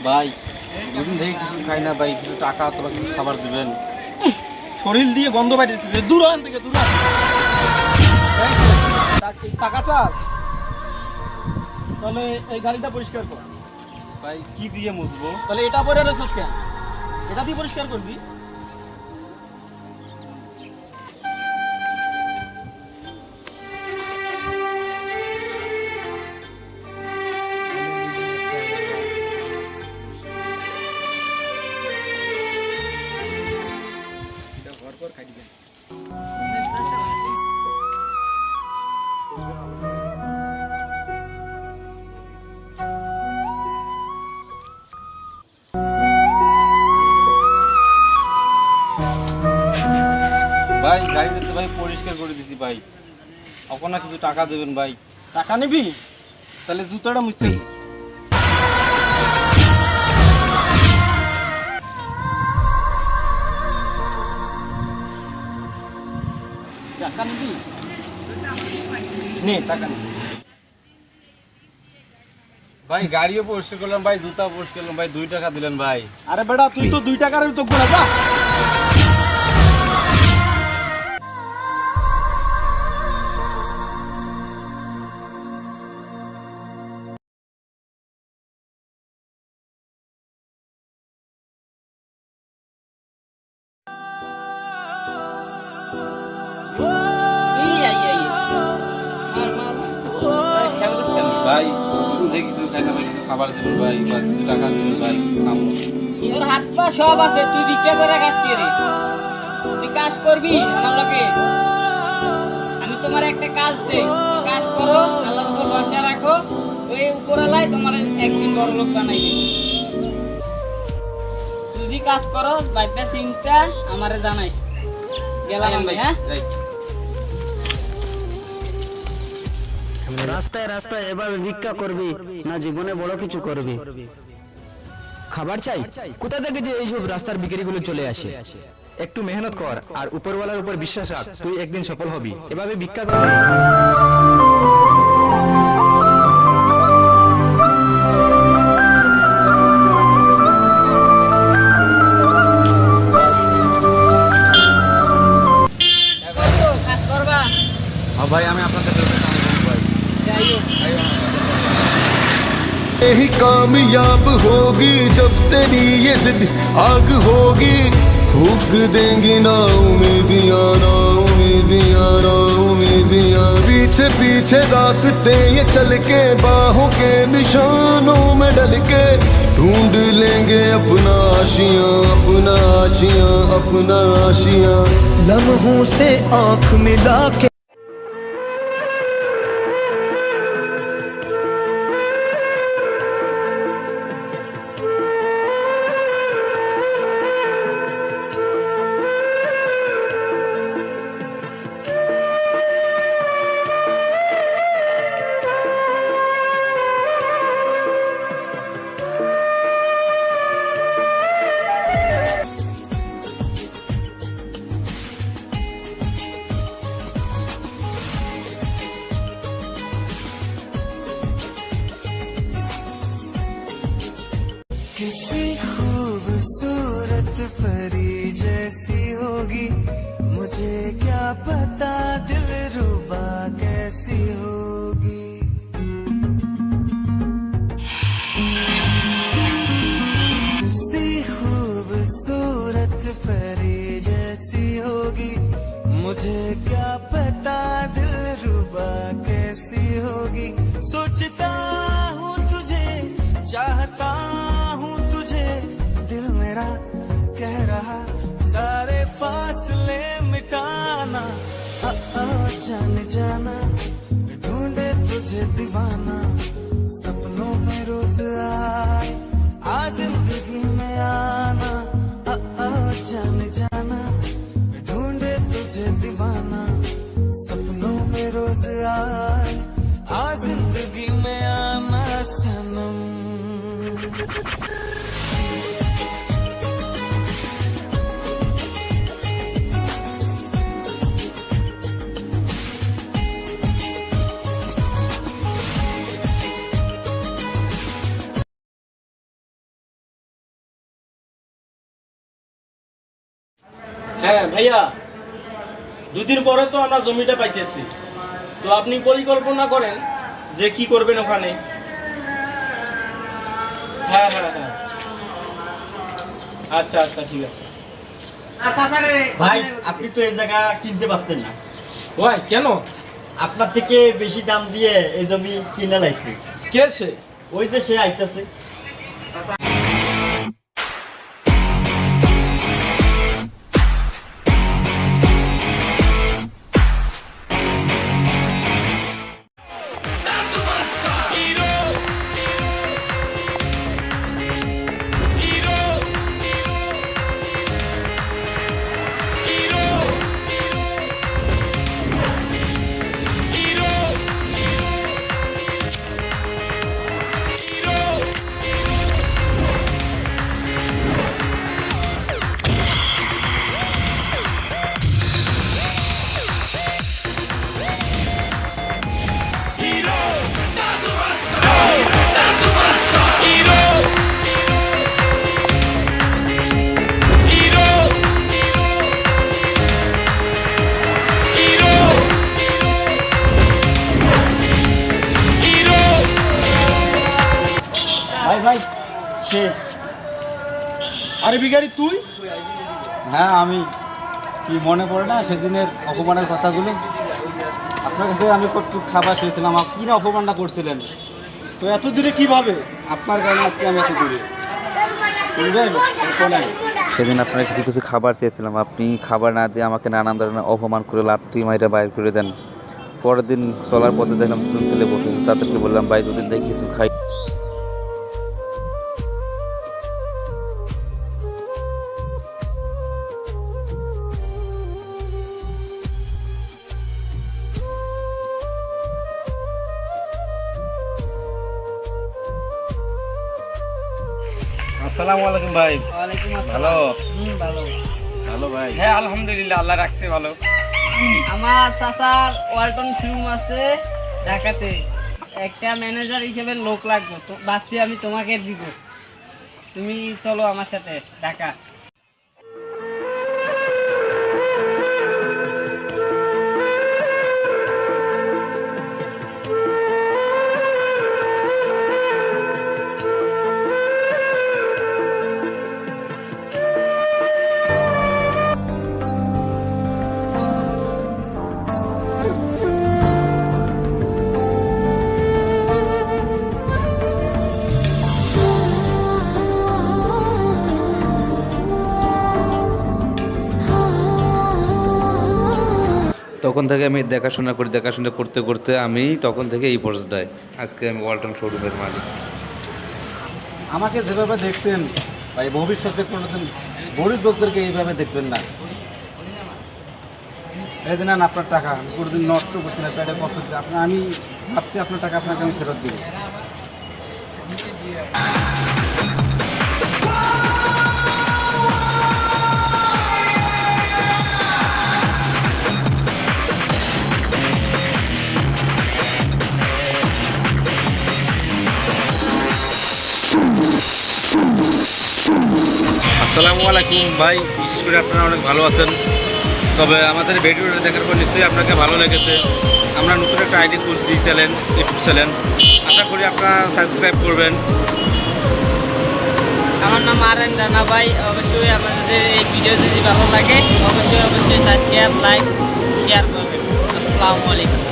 ভাই দুদিন থেকে কিছু খাই না ভাই, কিছু টাকা অথবা কিছু খাবার দিবেন। শরীর দিয়ে গন্ধ বাইরেছে, দূর হন থেকে দূর হন। টাকা চাস? তাহলে এই গাড়িটা পরিষ্কার কর। ভাই কি দিয়ে মুছবো? তাহলে এটা পরে রেছিস কেন? এটা দিয়ে পরিষ্কার করবি। ভাই গাড়িটা তো ভাই পরিষ্কার করে দিছি ভাই, আপনার কিছু টাকা দেবেন ভাই। টাকা নিবি? তাহলে জুতাটা মুছতে টাকা নিবি? নে টাকা নিবি। ভাই গাড়িও পরিষ্কার করলাম ভাই, জুতা পরিষ্কার করলাম ভাই, 2 টাকা দিলেন ভাই। আরে বেটা তুই তো 2 টাকার তো গোনা যা। ভাই দুদিন থেকে কিছু খাই না ভাই, কিছু খাবার দেবেন ভাই, বা কিছু টাকা দেবেন ভাই, কিছু খাবো। তোর হাত পা সব আছে, তুই ভিক্ষা করে কাজ করি, তুই কাজ করবি আমার লগে। আমি তোমার একটা কাজ দেই, কাজ করো, আল্লাহর উপর ভরসা রাখো, ওই উপরালাই তোমার একদিন বড় লোক বানাই দিবে। তুই যদি কাজ করো বাইটা চিন্তা আমারে জানাইস। গেলাম আমি, হ্যাঁ? রাস্তায় রাস্তায় এভাবে ভিক্ষা করবি না জীবনে বড় কিছু করবি? খাবার চাই? কোথা থেকে যে এইসব রাস্তার বিক্রিগুলো চলে আসে? একটু মেহনত কর আর উপরওয়ালার উপর বিশ্বাস রাখ, তুই একদিন সফল হবি। এভাবে ভিক্ষা করবি। কাজ করবা? হ্যাঁ ভাই আমি আপনাদের সাথে কাজ করব ভাই। যাই হোক, ही कामयाब होगी जब तेरी ये जिद आग होगी, फूक देंगी ना उम्मीदियां, ना उम्मीदियां, ना उम्मीदियां। पीछे पीछे रास्ते ये चल के बाहों के निशानों में डल के ढूंढ लेंगे अपना आशियां, अपना आशियां, अपना आशियां। लम्हों से आंख मिला के किसी खूबसूरत परी जैसी होगी, मुझे क्या पता दिलरुबा कैसी होगी। किसी खूबसूरत परी जैसी होगी, मुझे क्या पता दिलरुबा कैसी होगी। सोचता हूँ तुझे, चाहता हूँ तुझे, दिल मेरा कह रहा सारे फासले मिटाना। जान जाना ढूंढे तुझे दीवाना, सपनों में रोज आ जिंदगी में आना। जान जाना ढूंढे तुझे दीवाना, सपनों में रोज आ जिंदगी में आना सनम। হ্যাঁ ভাইয়া, দুদিন পরে তো আমরা জমিটা পাইতেছি, তো আপনি পরিকল্পনা করেন যে কি করবেন ওখানে। হ্যাঁ হ্যাঁ হ্যাঁ, আচ্ছা আচ্ছা ঠিক আছে। ভাই আপনি তো এই জায়গা কিনতে পারতেন না, ভাই কেন? আপনার থেকে বেশি দাম দিয়ে এই জমি কিনে লাইছে। কে সে? ওই যে সে আইতাছে। ভাই ভাই সে। আরে ভিখারি তুই? হ্যাঁ আমি, কি মনে পড়ে না সেদিনের অপমানের কথাগুলো? আপনার কাছে আমি কত খাবার চেয়েছিলাম, আপনি না অপমানটা করছিলেন। তো এত দূরে কিভাবে? আপনার কারণে আজকে আমি এত দূরে। শুনবেন? শোনেন, সেদিন আপনার কিছু কিছু খাবার চেয়েছিলাম, আপনি খাবার না দিয়ে আমাকে নানান ধরনের অপমান করে লাত্তি মাইরা বাইর করে দেন। পরের দিন চলার পথে দেখলাম দুজন ছেলে বসেছে, তাদেরকে বললাম ভাই দুদিন থেকে কিছু খাই। আসসালামু আলাইকুম ভাই। ওয়ালাইকুম ভালো? আসসালাম। ভালো। ভালো ভাই। হ্যাঁ আলহামদুলিল্লাহ, আল্লাহ রাখছে ভালো। আমার চাচার ওয়ালটন শোরুম আছে ঢাকাতে, একটা ম্যানেজার হিসেবে লোক লাগবে, তো ভাবছি আমি তোমাকে দিব, তুমি চলো আমার সাথে ঢাকা। তখন থেকে আমি দেখাশোনা করতে করতে আমি তখন থেকে এই পর্যায়ে আজকে আমি ওয়ালটন শোরুমের মালিক। আমাকে যেভাবে দেখছেন ভাই, ভবিষ্যতে কোনোদিন গরিব লোকদেরকে এইভাবে দেখবেন না। এই যে নেন আপনার টাকা, আমি কোনোদিন নষ্ট করছি না, পেটে কষ্ট হচ্ছে আপনার, আমি ভাবছি আপনার টাকা আপনাকে আমি ফেরত দিব। আসসালামু আলাইকুম ভাই, বিশেষ করে আপনারা অনেক ভালো আছেন। তবে আমাদের ভিডিওটা দেখার পর নিশ্চয়ই আপনাকে ভালো লেগেছে। আমরা নতুন একটা আইডি খুলছি, চ্যানেল, ইউটিউব চ্যানেল, আশা করি আপনারা সাবস্ক্রাইব করবেন। আমার নাম আরেন রানা ভাই। অবশ্যই আমাদের এই ভিডিও যদি ভালো লাগে অবশ্যই সাবস্ক্রাইব, লাইক, শেয়ার করবেন। আসসালামু আলাইকুম।